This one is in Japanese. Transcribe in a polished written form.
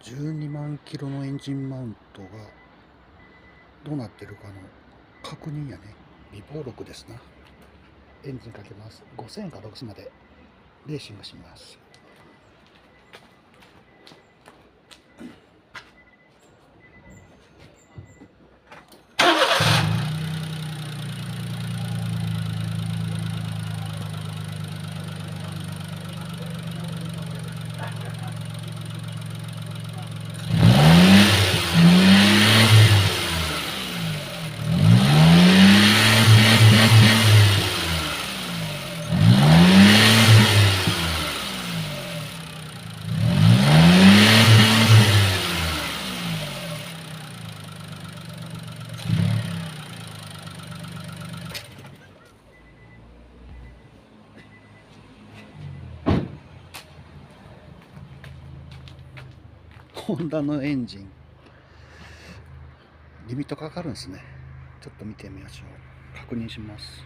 12万キロのエンジンマウントがどうなってるかの確認やね。微暴録ですな。エンジンかけます。5000か6000までレーシングします。ホンダのエンジンリミットかかるんですね。ちょっと見てみましょう。確認します。